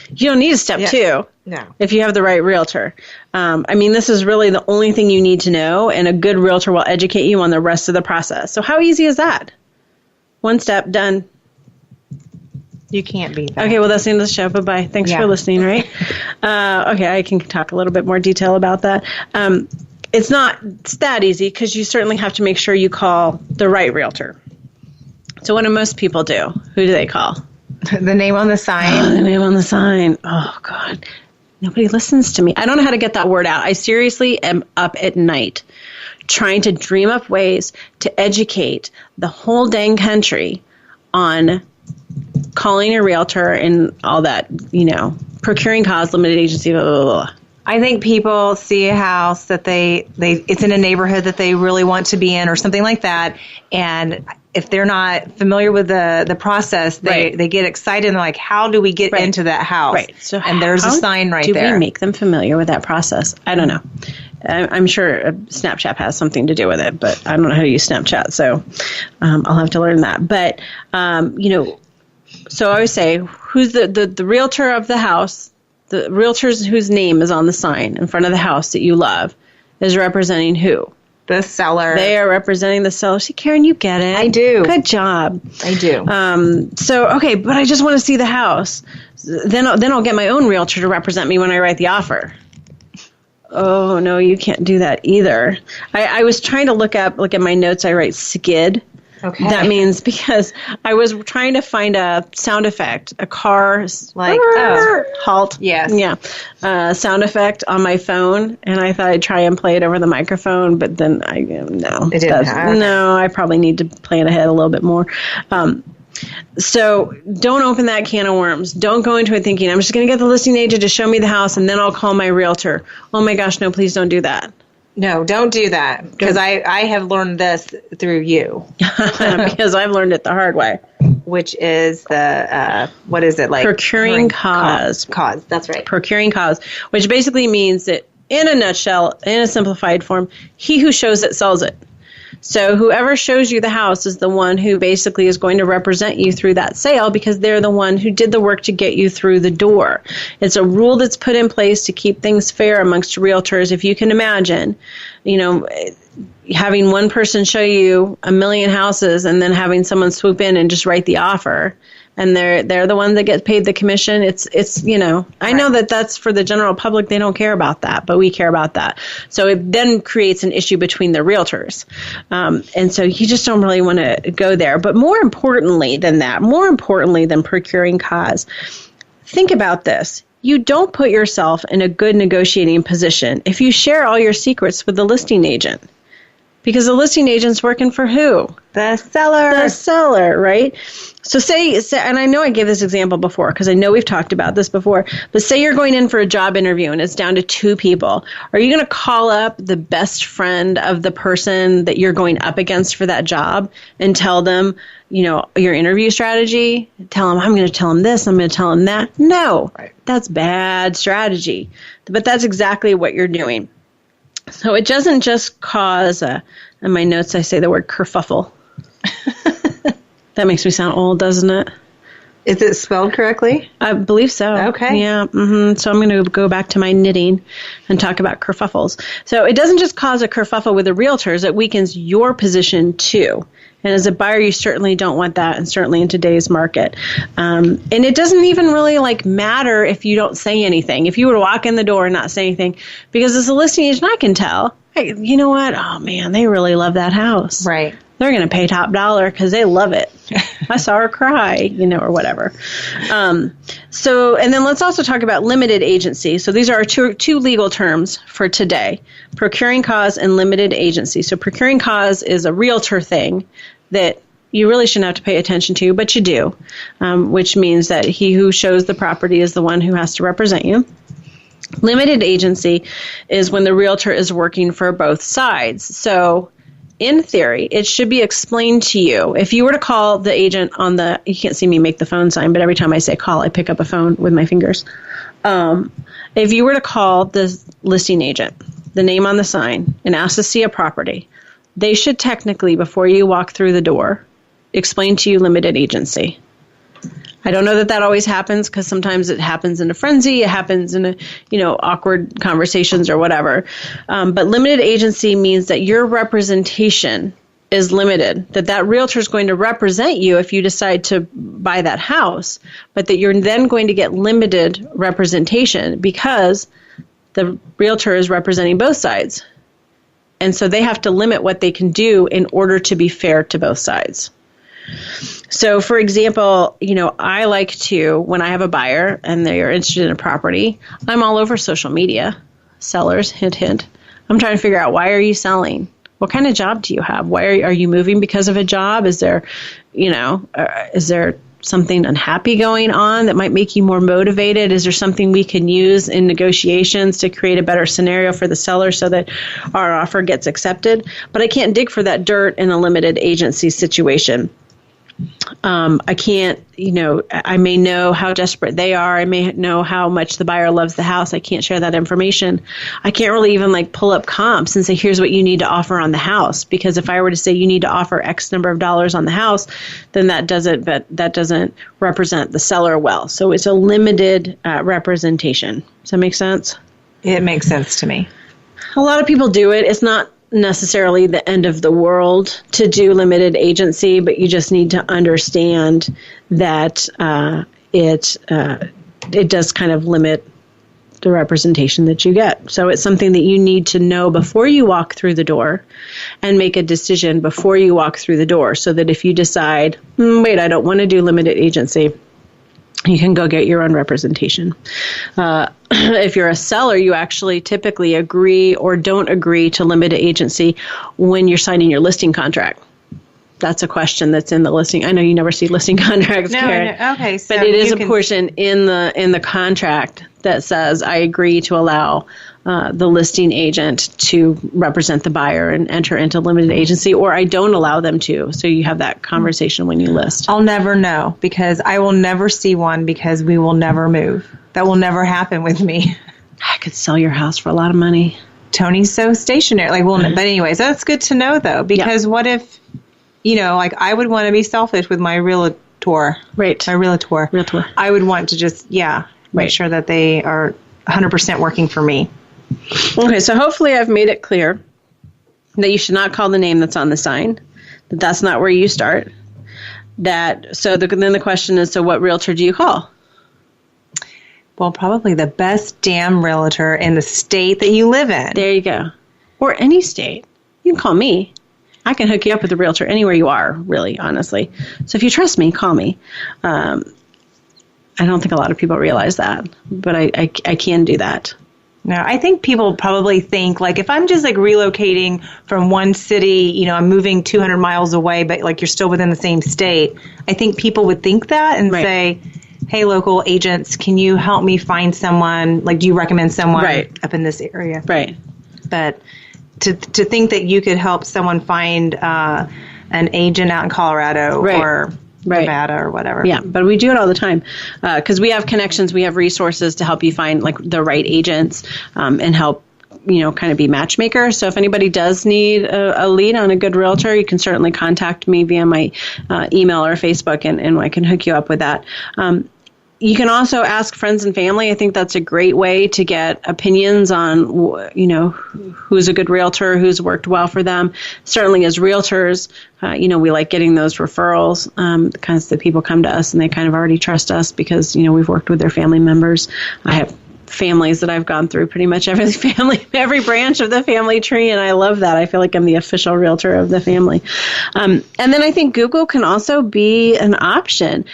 You don't need a step 2. No. If you have the right realtor. This is really the only thing you need to know, and a good realtor will educate you on the rest of the process. So how easy is that? 1 step, done. You can't beat that. Okay, well, that's the end of the show. Bye-bye. Thanks for listening, right? Okay, I can talk a little bit more detail about that. It's not that easy because you certainly have to make sure you call the right realtor. So what do most people do? Who do they call? The name on the sign. The name on the sign. Oh, God. Nobody listens to me. I don't know how to get that word out. I seriously am up at night trying to dream up ways to educate the whole dang country on calling a realtor and all that, procuring costs, limited agency, blah, blah, blah. I think people see a house that it's in a neighborhood that they really want to be in or something like that. And if they're not familiar with the process, they get excited and they're like, how do we get into that house? Right. So and there's a sign right there. Do we make them familiar with that process? I don't know. I'm sure Snapchat has something to do with it, but I don't know how to use Snapchat, so I'll have to learn that. But, so I always say, who's the realtor of the house, the realtors whose name is on the sign in front of the house that you love is representing who? The seller. They are representing the seller. See, Karen, you get it. I do. Good job. I do. Okay, but I just want to see the house. Then I'll get my own realtor to represent me when I write the offer. Oh, no, you can't do that either. I was trying to look at my notes. I write skid. Okay. That means because I was trying to find a sound effect, a car like halt. Yes. Yeah. Sound effect on my phone, and I thought I'd try and play it over the microphone, but then no. It didn't happen. No, I probably need to plan ahead a little bit more. So don't open that can of worms. Don't go into it thinking, I'm just going to get the listing agent to show me the house, and then I'll call my realtor. Oh my gosh, no, please don't do that. No, don't do that, because I have learned this through you. Because I've learned it the hard way. Which is the, what is it like? Procuring cause. Cause, that's right. Procuring cause, which basically means that in a nutshell, in a simplified form, he who shows it sells it. So whoever shows you the house is the one who basically is going to represent you through that sale because they're the one who did the work to get you through the door. It's a rule that's put in place to keep things fair amongst realtors. If you can imagine, having one person show you 1 million houses and then having someone swoop in and just write the offer, and they're the one that gets paid the commission. It's I know that's for the general public. They don't care about that, but we care about that. So it then creates an issue between the realtors. And so you just don't really want to go there. But more importantly than that, more importantly than procuring cause, think about this. You don't put yourself in a good negotiating position if you share all your secrets with the listing agent. Because the listing agent's working for who? The seller. The seller, right? So say, and I know I gave this example before because I know we've talked about this before, but say you're going in for a job interview and it's down to 2 people. Are you going to call up the best friend of the person that you're going up against for that job and tell them, your interview strategy? Tell them, I'm going to tell them this, I'm going to tell them that. No, That's bad strategy. But that's exactly what you're doing. So it doesn't just cause, in my notes I say the word kerfuffle. That makes me sound old, doesn't it? Is it spelled correctly? I believe so. Okay. Yeah. Mm-hmm. So I'm going to go back to my knitting and talk about kerfuffles. So it doesn't just cause a kerfuffle with the realtors, it weakens your position too. And as a buyer, you certainly don't want that, and certainly in today's market. And it doesn't even really matter if you don't say anything. If you were to walk in the door and not say anything, because as a listing agent, I can tell, hey, you know what? Oh man, they really love that house. Right. They're going to pay top dollar because they love it. I saw her cry, or whatever. And then let's also talk about limited agency. So these are our two legal terms for today, procuring cause and limited agency. So procuring cause is a realtor thing that you really shouldn't have to pay attention to, but you do, which means that he who shows the property is the one who has to represent you. Limited agency is when the realtor is working for both sides. So in theory, it should be explained to you. If you were to call the agent you can't see me make the phone sign, but every time I say call, I pick up a phone with my fingers. If you were to call the listing agent, the name on the sign, and ask to see a property, they should technically, before you walk through the door, explain to you limited agency. I don't know that always happens because sometimes it happens in a frenzy. It happens in awkward conversations or whatever. But limited agency means that your representation is limited, that realtor is going to represent you if you decide to buy that house, but that you're then going to get limited representation because the realtor is representing both sides. And so they have to limit what they can do in order to be fair to both sides. So, for example, I like to, when I have a buyer and they are interested in a property, I'm all over social media. Sellers, hint, hint. I'm trying to figure out, why are you selling? What kind of job do you have? Why are you moving because of a job? Is there something unhappy going on that might make you more motivated? Is there something we can use in negotiations to create a better scenario for the seller so that our offer gets accepted? But I can't dig for that dirt in a limited agency situation. I can't, I may know how desperate they are. I may know how much the buyer loves the house. I can't share that information. I can't really even pull up comps and say, here's what you need to offer on the house. Because if I were to say you need to offer X number of dollars on the house, then that doesn't represent the seller well. So it's a limited representation. Does that make sense? It makes sense to me. A lot of people do it. It's not necessarily the end of the world to do limited agency, but you just need to understand that it does kind of limit the representation that you get. So it's something that you need to know before you walk through the door and make a decision before you walk through the door, so that if you decide, wait, I don't want to do limited agency, you can go get your own representation. If you're a seller, you actually typically agree or don't agree to limited agency when you're signing your listing contract. That's a question that's in the listing. I know you never see listing contracts, Karen. No. Okay, so but it is a portion in the contract that says I agree to allow the listing agent to represent the buyer and enter into limited agency, or I don't allow them to. So you have that conversation when you list. I'll never know, because I will never see one, because we will never move. That will never happen with me. I could sell your house for a lot of money. Tony's so stationary. But anyways, that's good to know, though, because what if, I would want to be selfish with my realtor. Right. My realtor. I would want to just, make sure that they are 100% working for me. Okay, so hopefully I've made it clear that you should not call the name that's on the sign, that that's not where you start. Then the question is, so what realtor do you call? Well, probably the best damn realtor in the state that you live in. There you go. Or any state. You can call me. I can hook you up with a realtor anywhere you are, really, honestly. So if you trust me, call me. I don't think a lot of people realize that, but I can do that. No, I think people probably think, if I'm just relocating from one city, I'm moving 200 miles away, but you're still within the same state. I think people would think that and say, hey, local agents, can you help me find someone? Do you recommend someone up in this area? Right. But to think that you could help someone find an agent out in Colorado or Nevada or whatever. Yeah, but we do it all the time because we have connections, we have resources to help you find the right agents and help kind of be matchmaker. So if anybody does need a lead on a good realtor, you can certainly contact me via my email or Facebook, and I can hook you up with that. You can also ask friends and family. I think that's a great way to get opinions on, who's a good realtor, who's worked well for them. Certainly as realtors, we like getting those referrals because the people come to us and they kind of already trust us because, we've worked with their family members. I have families that I've gone through pretty much every branch of the family tree, and I love that. I feel like I'm the official realtor of the family. And then I think Google can also be an option.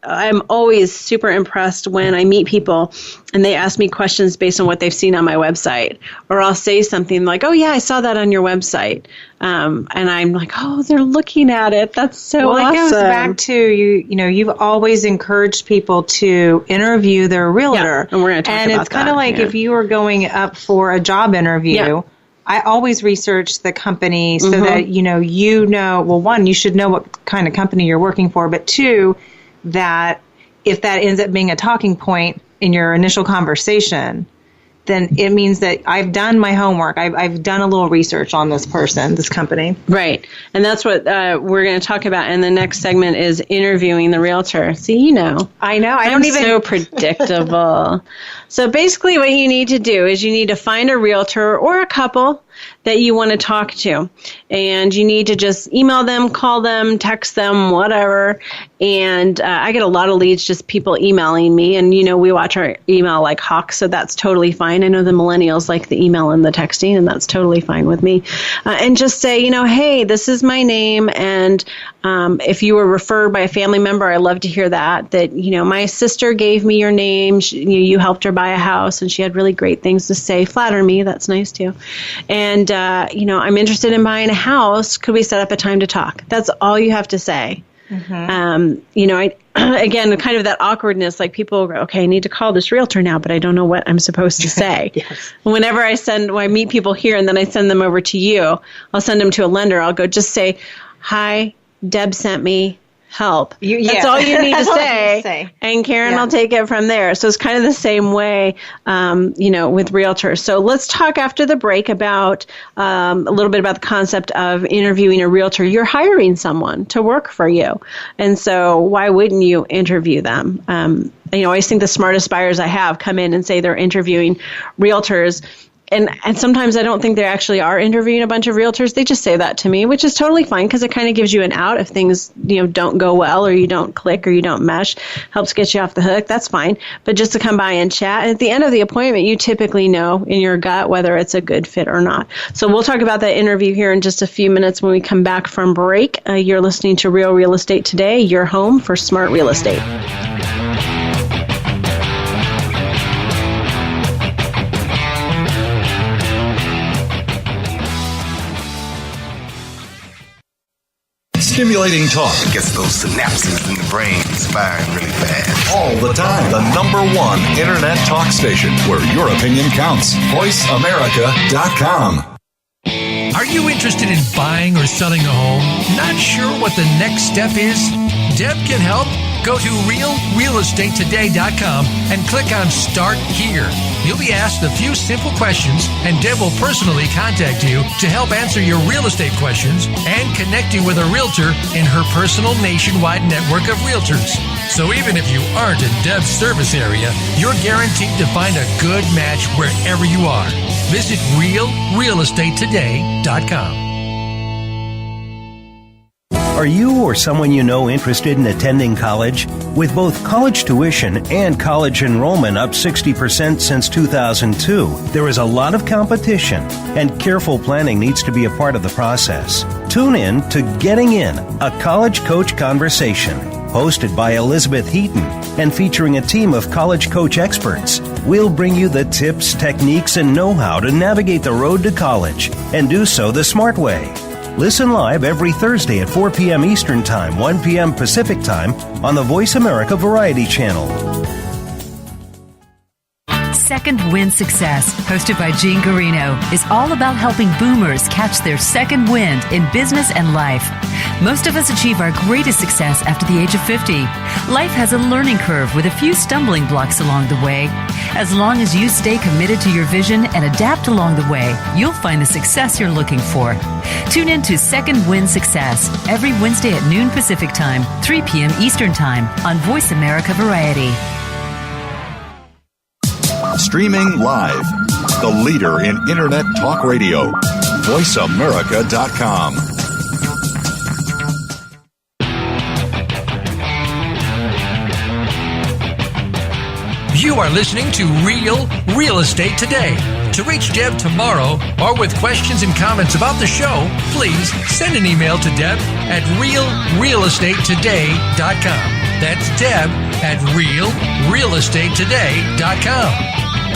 I'm always super impressed when I meet people and they ask me questions based on what they've seen on my website. Or I'll say something like, oh, yeah, I saw that on your website. And I'm like, oh, they're looking at it. That's so awesome. It goes back to, you've always encouraged people to interview their realtor. Yeah, and we're going to talk about that. And it's kind of like if you were going up for a job interview, I always research the company so that, well, one, you should know what kind of company you're working for, but two, that if that ends up being a talking point in your initial conversation, then it means that I've done my homework. I've done a little research on this person, this company. Right. And that's what we're going to talk about in the next segment is interviewing the realtor. See, I know. I'm so predictable. So basically what you need to do is you need to find a realtor or a couple that you want to talk to. And you need to just email them, call them, text them, whatever. And I get a lot of leads, just people emailing me. And, we watch our email like hawks, so that's totally fine. I know the millennials like the email and the texting, and that's totally fine with me. And just say, hey, this is my name. And if you were referred by a family member, I love to hear that my sister gave me your name. You helped her buy a house, and she had really great things to say. Flatter me. That's nice, too. And, I'm interested in buying a house. Could we set up a time to talk? That's all you have to say. Mm-hmm. Again, kind of that awkwardness, like people go, okay, I need to call this realtor now, but I don't know what I'm supposed to say. Yes. Whenever I meet people here and then I send them over to you, I'll send them to a lender. I'll go just say, hi, Deb sent me. help. That's all you need to say. And Karen will take it from there. So it's kind of the same way, with realtors. So let's talk after the break about a little bit about the concept of interviewing a realtor. You're hiring someone to work for you. And so why wouldn't you interview them? I always think the smartest buyers I have come in and say they're interviewing realtors. And sometimes I don't think they actually are interviewing a bunch of realtors. They just say that to me, which is totally fine because it kind of gives you an out if things, don't go well or you don't click or you don't mesh, helps get you off the hook. That's fine. But just to come by and chat. And at the end of the appointment, you typically know in your gut whether it's a good fit or not. So we'll talk about that interview here in just a few minutes when we come back from break. You're listening to Real Real Estate Today, your home for smart real estate. Stimulating talk. It gets those synapses in the brain firing really fast. All the time. The number one internet talk station where your opinion counts. VoiceAmerica.com. Are you interested in buying or selling a home? Not sure what the next step is? Deb can help. Go to realrealestatetoday.com and click on Start Here. You'll be asked a few simple questions, and Deb will personally contact you to help answer your real estate questions and connect you with a realtor in her personal nationwide network of realtors. So even if you aren't in Deb's service area, you're guaranteed to find a good match wherever you are. Visit realrealestatetoday.com. Are you or someone you know interested in attending college? With both college tuition and college enrollment up 60% since 2002, there is a lot of competition, and careful planning needs to be a part of the process. Tune in to Getting In, a college coach conversation, hosted by Elizabeth Heaton and featuring a team of college coach experts. We'll bring you the tips, techniques, and know-how to navigate the road to college and do so the smart way. Listen live every Thursday at 4 p.m. Eastern Time, 1 p.m. Pacific Time on the Voice America Variety Channel. Second Wind Success, hosted by Gene Garino, is all about helping boomers catch their second wind in business and life. Most of us achieve our greatest success after the age of 50. Life has a learning curve with a few stumbling blocks along the way. As long as you stay committed to your vision and adapt along the way, you'll find the success you're looking for. Tune in to Second Wind Success every Wednesday at noon Pacific Time, 3 p.m. Eastern Time on Voice America Variety. Streaming live. The leader in internet talk radio. VoiceAmerica.com. You are listening to Real Real Estate Today. To reach Deb Tomaro or with questions and comments about the show, please send an email to Deb at realrealestatetoday.com. That's Deb at realrealestatetoday.com.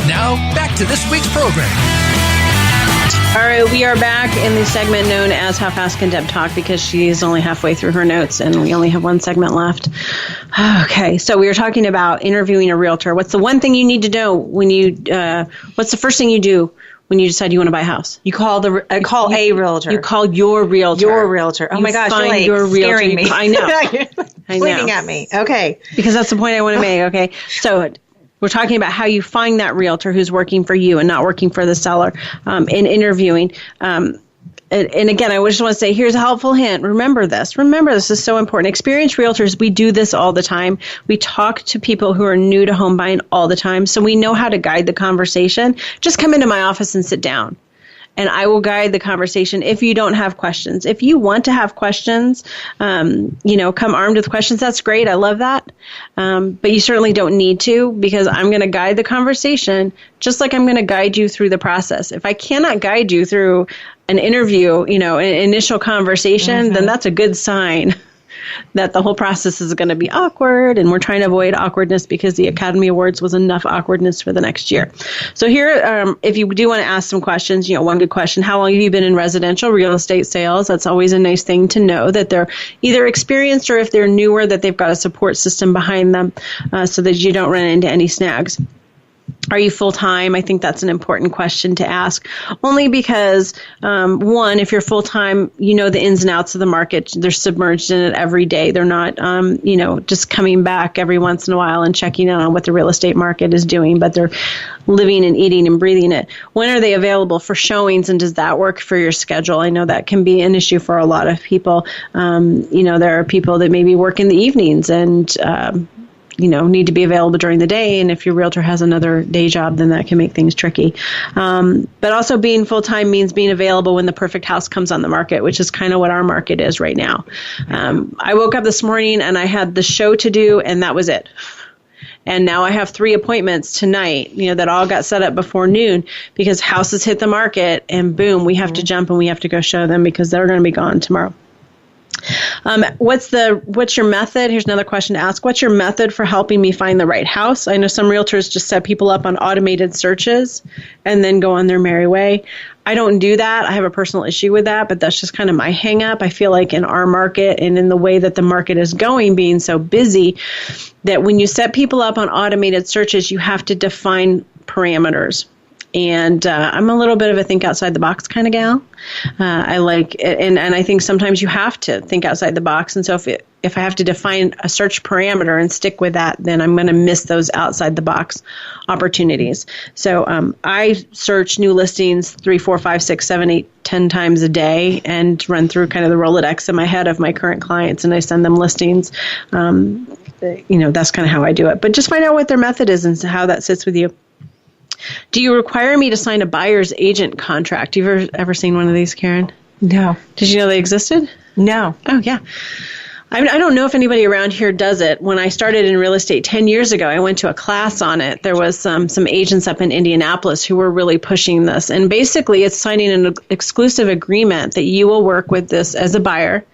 Now, back to this week's program. All right, we are back in the segment known as How Fast Can Deb Talk, because she's only halfway through her notes and we only have one segment left. Okay, so we were talking about interviewing a realtor. What's the one thing you need to know when you, what's the first thing you do when you decide you want to buy a house? You call a realtor. You call your realtor. Your realtor. Oh my gosh, you're like scaring me. I know. I know. Pointing at me. Okay. Because that's the point I want to make. Okay, so we're talking about how you find that realtor who's working for you and not working for the seller in interviewing. And again, I just want to say, here's a helpful hint. Remember this. This is so important. Experienced realtors, we do this all the time. We talk to people who are new to home buying all the time, so we know how to guide the conversation. Just come into my office and sit down, and I will guide the conversation if you don't have questions. If you want to have questions, come armed with questions. That's great. I love that. But you certainly don't need to, because I'm going to guide the conversation just like I'm going to guide you through the process. If I cannot guide you through an interview, an initial conversation, then that's a good sign that the whole process is going to be awkward, and we're trying to avoid awkwardness because the Academy Awards was enough awkwardness for the next year. So here, if you do want to ask some questions, one good question: how long have you been in residential real estate sales? That's always a nice thing to know, that they're either experienced, or if they're newer, that they've got a support system behind them so that you don't run into any snags. Are you full-time? I think that's an important question to ask, only because, one, if you're full-time, you know the ins and outs of the market. They're submerged in it every day. They're not, just coming back every once in a while and checking in on what the real estate market is doing, but they're living and eating and breathing it. When are they available for showings, and does that work for your schedule? I know that can be an issue for a lot of people. There are people that maybe work in the evenings and need to be available during the day. And if your realtor has another day job, then that can make things tricky. But also being full-time means being available when the perfect house comes on the market, which is kind of what our market is right now. I woke up this morning and I had the show to do, and that was it. And now I have 3 appointments tonight, that all got set up before noon because houses hit the market and boom, we have to jump and we have to go show them because they're going to be gone tomorrow. What's your method? Here's another question to ask. What's your method for helping me find the right house? I know some realtors just set people up on automated searches and then go on their merry way. I don't do that. I have a personal issue with that, but that's just kind of my hang up. I feel like in our market and in the way that the market is going, being so busy, that when you set people up on automated searches, you have to define parameters. And I'm a little bit of a think outside the box kind of gal. I like, and I think sometimes you have to think outside the box. And so if I have to define a search parameter and stick with that, then I'm going to miss those outside the box opportunities. So I search new listings 3, 4, 5, 6, 7, 8, 10 times a day and run through kind of the Rolodex in my head of my current clients, and I send them listings. That's kind of how I do it. But just find out what their method is and how that sits with you. Do you require me to sign a buyer's agent contract? You've ever seen one of these, Karen? No. Did you know they existed? No. Oh, yeah. I don't know if anybody around here does it. When I started in real estate 10 years ago, I went to a class on it. There was some agents up in Indianapolis who were really pushing this. And basically, it's signing an exclusive agreement that you will work with this as a buyer.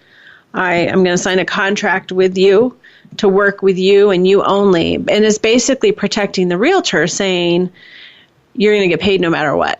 I am going to sign a contract with you to work with you and you only. And it's basically protecting the realtor, saying you're going to get paid no matter what.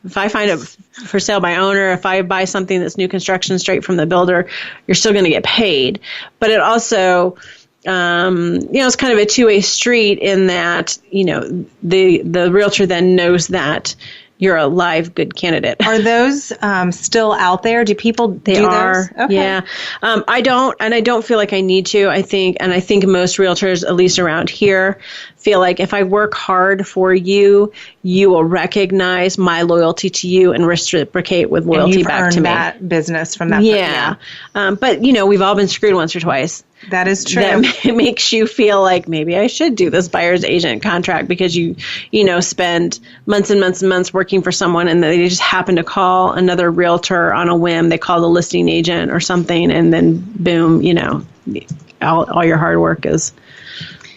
If I find it for sale by owner, if I buy something that's new construction straight from the builder, you're still going to get paid. But it also, it's kind of a two-way street in that, the realtor then knows that you're a live good candidate. Are those still out there? Do people do are, those? Okay. Yeah. I don't feel like I need to. I think most realtors, at least around here, feel like if I work hard for you, you will recognize my loyalty to you and reciprocate with loyalty back to me. That business from that. Yeah. But we've all been screwed once or twice. That is true. That makes you feel like maybe I should do this buyer's agent contract because you spend months and months and months working for someone and they just happen to call another realtor on a whim. They call the listing agent or something, and then boom, all your hard work is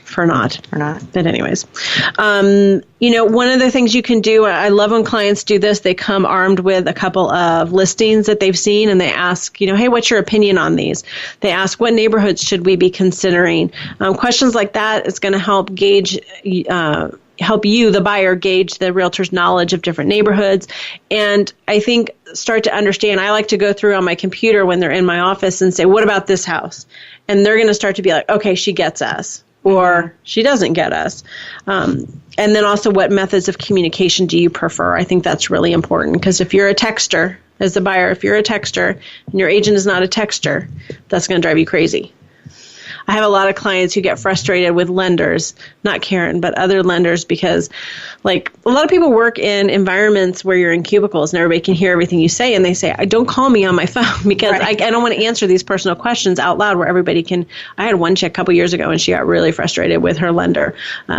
for naught. But anyways, one of the things you can do, I love when clients do this, they come armed with a couple of listings that they've seen and they ask, hey, what's your opinion on these? They ask, what neighborhoods should we be considering? Questions like that is going to help help you, the buyer, gauge the realtor's knowledge of different neighborhoods. And I think start to understand, I like to go through on my computer when they're in my office and say, what about this house? And they're going to start to be like, okay, she gets us. Or she doesn't get us. And then also, what methods of communication do you prefer? I think that's really important because if you're a texter, as a buyer, if you're a texter and your agent is not a texter, that's going to drive you crazy. I have a lot of clients who get frustrated with lenders, not Karen, but other lenders, because a lot of people work in environments where you're in cubicles and everybody can hear everything you say. And they say, don't call me on my phone because I don't want to answer these personal questions out loud where everybody can. I had one chick a couple years ago and she got really frustrated with her lender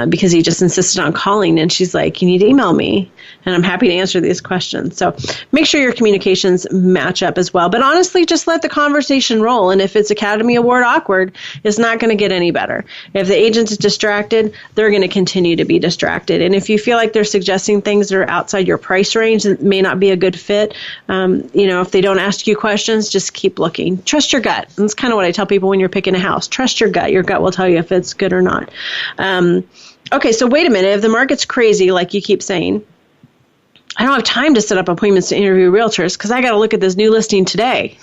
because he just insisted on calling. And she's like, you need to email me and I'm happy to answer these questions. So make sure your communications match up as well. But honestly, just let the conversation roll. And if it's Academy Award awkward, it's not going to get any better. If the agent is distracted, they're going to continue to be distracted. And if you feel like they're suggesting things that are outside your price range that may not be a good fit, if they don't ask you questions, just keep looking. Trust your gut. That's kind of what I tell people when you're picking a house. Trust your gut. Your gut will tell you if it's good or not. Okay, so wait a minute. If the market's crazy, like you keep saying, I don't have time to set up appointments to interview realtors because I got to look at this new listing today.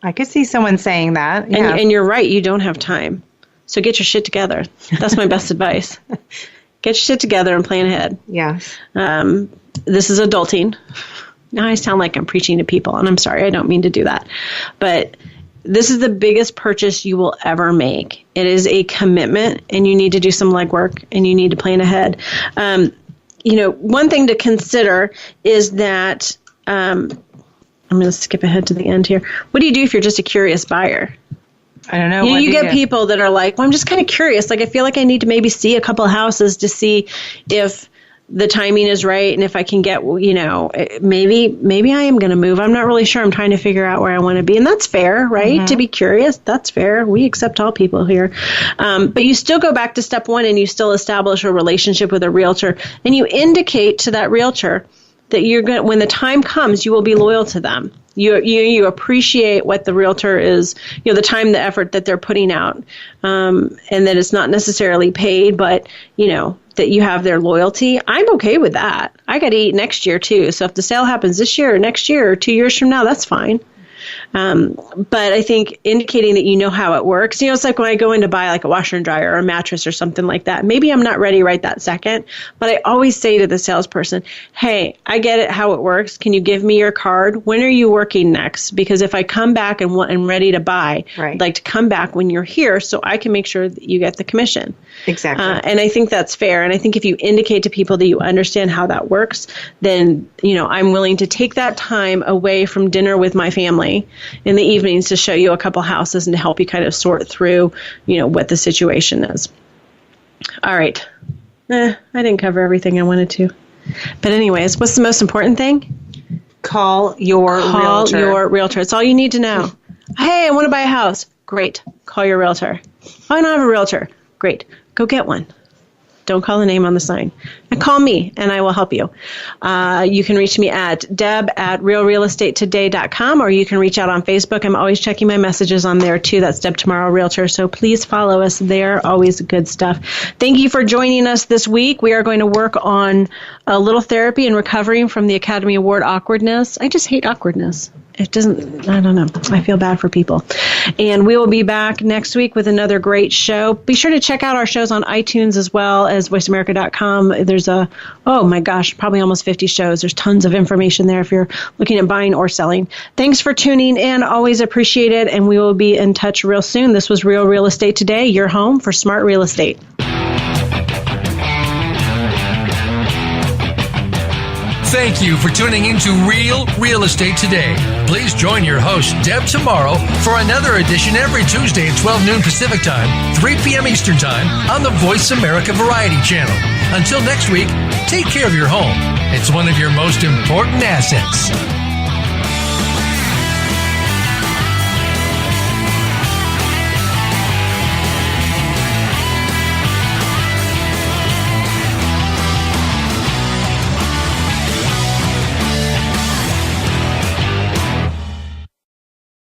I could see someone saying that. Yeah. And you're right. You don't have time. So get your shit together. That's my best advice. Get your shit together and plan ahead. Yes. This is adulting. Now I sound like I'm preaching to people, and I'm sorry, I don't mean to do that. But this is the biggest purchase you will ever make. It is a commitment, and you need to do some legwork, and you need to plan ahead. One thing to consider is that I'm going to skip ahead to the end here. What do you do if you're just a curious buyer? I don't know. You get people that are like, well, I'm just kind of curious. Like, I feel like I need to maybe see a couple of houses to see if the timing is right and if I can get, maybe I am going to move. I'm not really sure. I'm trying to figure out where I want to be. And that's fair, right? Mm-hmm. To be curious, that's fair. We accept all people here. But you still go back to step one and you still establish a relationship with a realtor. And you indicate to that realtor that you're going, when the time comes, you will be loyal to them. You appreciate what the realtor is, the time, the effort that they're putting out, and that it's not necessarily paid, but, that you have their loyalty. I'm okay with that. I got to eat next year too. So if the sale happens this year or next year or 2 years from now, that's fine. But I think indicating that you know how it works, it's like when I go in to buy like a washer and dryer or a mattress or something like that. Maybe I'm not ready right that second, but I always say to the salesperson, hey, I get it how it works. Can you give me your card? When are you working next? Because if I come back and I'm ready to buy, right, I'd like to come back when you're here so I can make sure that you get the commission. Exactly. And I think that's fair. And I think if you indicate to people that you understand how that works, then, I'm willing to take that time away from dinner with my family in the evenings to show you a couple houses and to help you kind of sort through, what the situation is. All right. I didn't cover everything I wanted to. But anyways, what's the most important thing? Call your realtor. It's all you need to know. Hey, I want to buy a house. Great. Call your realtor. Oh, I don't have a realtor. Great. Go get one. Don't call the name on the sign. And call me, and I will help you. You can reach me at deb@realrealestatetoday.com, or you can reach out on Facebook. I'm always checking my messages on there, too. That's Deb Tomaro Realtor, so please follow us there. Always good stuff. Thank you for joining us this week. We are going to work on a little therapy and recovering from the Academy Award awkwardness. I just hate awkwardness. I don't know. I feel bad for people. And we will be back next week with another great show. Be sure to check out our shows on iTunes as well as voiceamerica.com. There's probably almost 50 shows. There's tons of information there if you're looking at buying or selling. Thanks for tuning in. Always appreciate it. And we will be in touch real soon. This was Real Real Estate Today, your home for smart real estate. Thank you for tuning into Real Real Estate Today. Please join your host, Deb Tomaro, for another edition every Tuesday at 12 noon Pacific Time, 3 p.m. Eastern Time on the Voice America Variety Channel. Until next week, take care of your home. It's one of your most important assets.